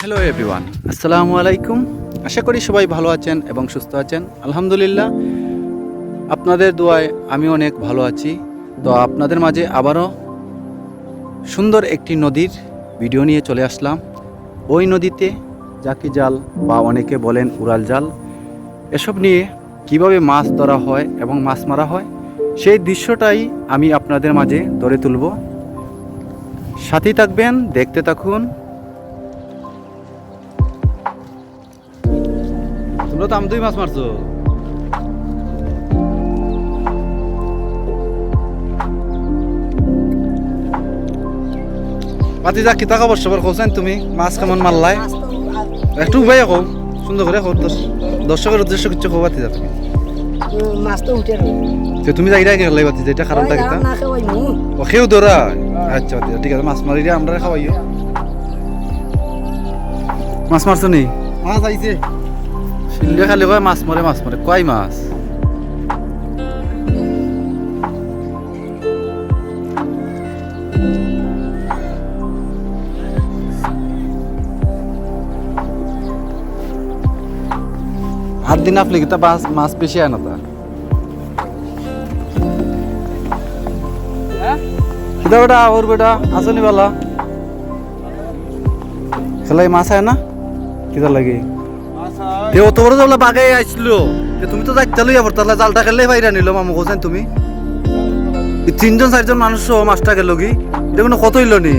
Hello everyone, আসসালামু আলাইকুম। আশা করি সবাই ভালো আছেন এবং সুস্থ আছেন। আলহামদুলিল্লাহ, আপনাদের দোয়ায় আমি অনেক ভালো আছি। তো আপনাদের মাঝে আবারও সুন্দর একটি নদীর ভিডিও নিয়ে চলে আসলাম। ওই নদীতে জাকি জাল বা অনেকে বলেন উড়াল জাল, এসব নিয়ে কিভাবে মাছ ধরা হয় এবং মাছ মারা হয় সেই দৃশ্যটাই আমি আপনাদের মাঝে ধরে তুলব। সাথেই থাকবেন, দেখতে থাকুন। তোমরা তো আমদই মাছ মারছো। পাতি যা কিতা খবর সবার খোঁজেন, তুমি মাছ কেমন মারলাই একটু উবাই কো, সুন্দর করে কো, দর্শকের উদ্দেশ্য কিছু খবর পাতি যা তুমি মাছ তো উঠে যে তুমি যাই রাখি গেলাই পাতি যেটা কারণটা কিতা না খাওয়াই নি ও খেউ ধরা। আচ্ছা পাতি ঠিক আছে, মাছ মারি আমরা খাওয়াইও। মাছ মারছো নি? মাছ আইছে শিল্লে খালি কয় মাছ মরে কয় মাছ। হাত দিন আপনি কিতা মাছ বেশি আয় না তা কিতা বেটা ওর বেটা আসনি বালা খেলাই মাছ আয় না কিতা লাগে তে অত বড় জাল বাগে আইছিল। তুমি তো যাইতে লইয়া পড়তালা, জালটা খেললে বাইরা নিল মামু কোসেন তুমি তিনজন চারজন মানুষ সহ মাছটা গেল কি দেখুন কত হইল নি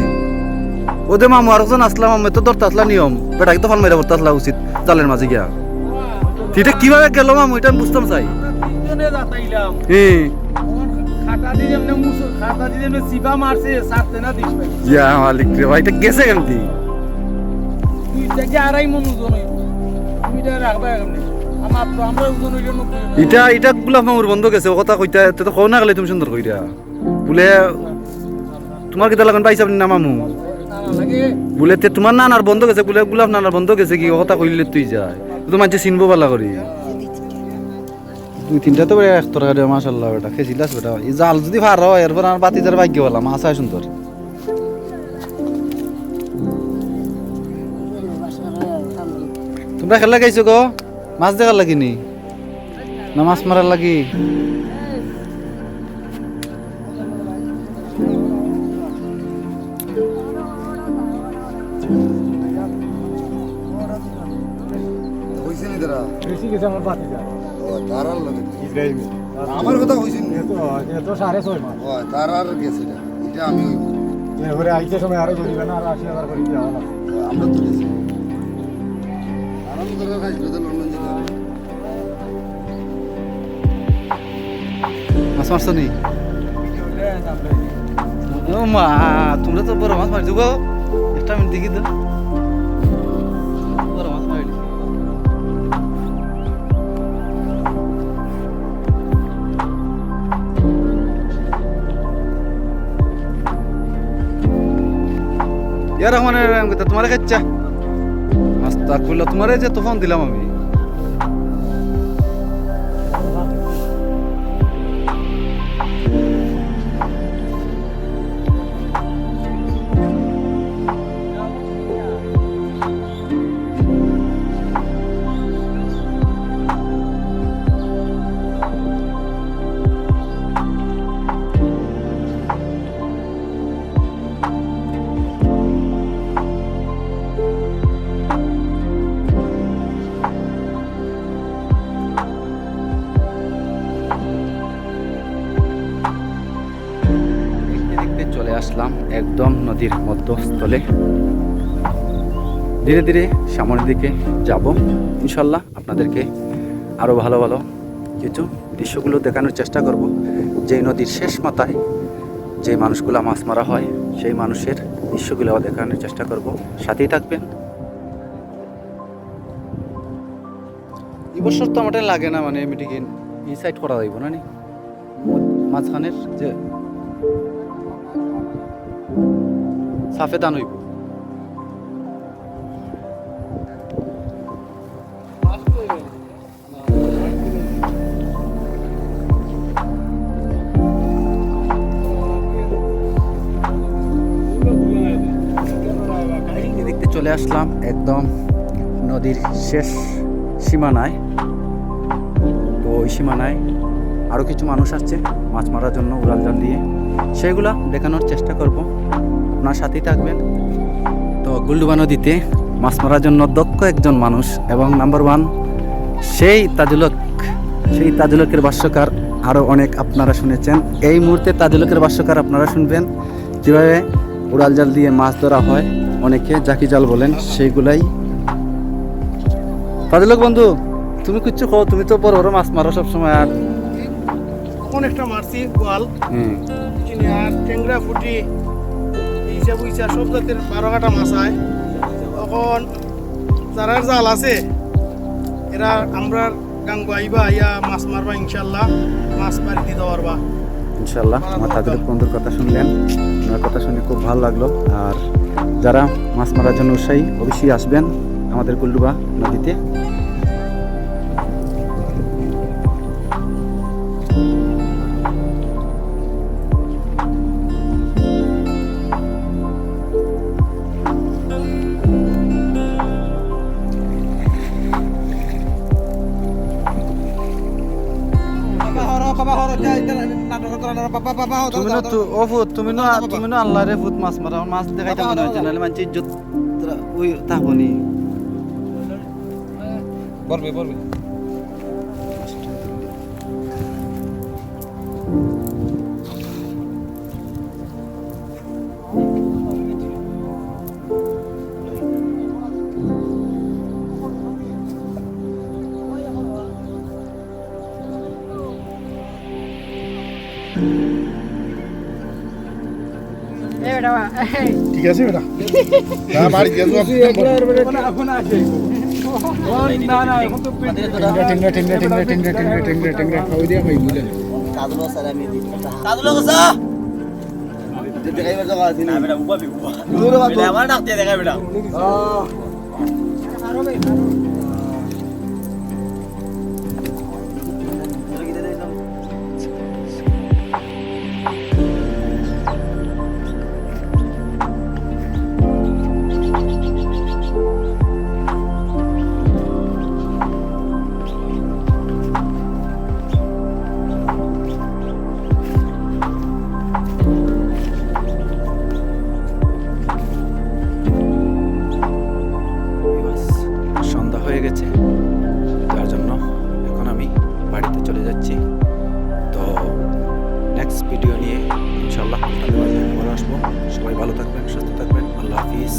ওদে মামু আরেকজন আসলাম, আমি তো ধরতে আসলা নিয়ম বেটাকে তো ফান মাইরা পড়তে আসলা উচিত জালের মাঝে গিয়া। এটা কিভাবে গেল মামু এটা বুঝতাম চাই। মালিক রে ভাই, এটা গেছে কেমতি? এটা গুলা মামুর বন্ধ গেছে, ও কথা কইতা তো কও না গেলে তুমি সুন্দর কইরা বলে তোমার কিতা লাগান পাইছা না মামু বলে তোমার নানার বন্ধ গেছে বলে গুলাব নানার বন্ধ গেছে কি ও কথা কইলে তুই যায় তো মাঝে চিনবো পালা করি। দুই তিনটা তো এক তরকারি মাশাআল্লাহ বেটা খেয়েছিলাস বেটা। এই জাল যদি ভার হয় এরপর আমার বাতিজার ভাগ্য বলা মাছ হয় সুন্দর। তোমরা খেলা গাইছো গো, মাছ দেখার লাগিনি না মাছ মারার লাগি? আমার কথা হইছে তো 6.5 মাস তার আর গেছে না এটা আমি এবারে আইতে সময় আরো ধরিবে না আর 80,000 করে দেওয়া হলো। আমরা তো গেছি আরাম করে খাইছিল তো লন্ডন যেতে মাছ মারছো নি? ও মা, তোমরা তো বড় মাছ মারছো গো, একটা মিনিট দেখি তো বড় মাছ মারি। ইয়ার রহমানের কথা তোমারে খাচ্ছা মাস্তাক করলো তোমারে যে তো ফোন দিলাম আমি। চলে আসলাম একদম নদীর মধ্যস্থলে। ধীরে ধীরে সামনের দিকে যাব ইনশাল্লাহ। আপনাদেরকে আরও ভালো ভালো কিছু দৃশ্যগুলো দেখানোর চেষ্টা করব। যেই নদীর শেষ মাথায় যে মানুষগুলো মাছ মারা হয় সেই মানুষের দৃশ্যগুলো দেখানোর চেষ্টা করব। সাথেই থাকবেন। এবছর তো আমার লাগে না, মানে মিটিং এই সাইড করা যাইব না নি মাঝখানের যে সাফে দান হইব। চলে আসলাম একদম নদীর শেষ সীমানায়। তো ওই সীমানায় আরও কিছু মানুষ আসছে মাছ মারার জন্য উড়াল জাল দিয়ে, সেগুলা দেখানোর চেষ্টা করব, আপনার সাথেই থাকবেন। তো গুলডুবা নদীতে মাছ মারার জন্য দক্ষ একজন মানুষ এবং নাম্বার 1 সেই তাজুলকের ভাষ্যকার আরও অনেক আপনারা শুনেছেন। এই মুহূর্তে তাজুলকের ভাষ্যকার আপনারা শুনবেন কীভাবে উড়াল জাল দিয়ে মাছ ধরা হয়, অনেকে জাকি জাল বলেন, সেইগুলাই। তাজুলক বন্ধু, তুমি কিচ্ছু খাও, তুমি তো বড় বড় মাছ মারো সবসময়। আর অনেকটা মারছি গোয়াল চিনি আর ট্যাংরা ফুটি হিসাব উইসা সব জাতের 12 কাটা মাছ হয়। তখন যারা জাল আছে এরা আমরা গাঙ্গু আইবা আইয়া মাছ মারবা, ইনশাল্লাহ মাছ মারি দিতে পারবা ইনশাল্লাহ। আমার তাজুলক বন্ধুর কথা শুনলেন, ওনার কথা শুনে খুব ভালো লাগলো। আর যারা মাছ মারার জন্য উৎসাহী অবশ্যই আসবেন আমাদের গুলডুবা নদীতে। তুমি না আল্লাহ রে ভূত মাছ মারা মাছ দেখাইতে মনে হচ্ছে, নাহলে মানুষ ইজ্জত ওই থাকবনি। পড়বে ঠিক আছে বেটা না বাড়ি গেছো টেংরা ওই দিয়ে ভাই বুঝলেন দেখাইবার জায়গা আছে না বেটা উবা বেটা আমার ডাক দিয়ে দেখাই বেটা সন্ধ্যা হয়ে গেছে, যার জন্য এখন আমি বাড়িতে চলে যাচ্ছি। তো নেক্সট ভিডিও নিয়ে ইনশাল্লাহ আপনাদের মাঝে আবার আসবো। সবাই ভালো থাকবেন, সুস্থ থাকবেন। আল্লাহ হাফিজ।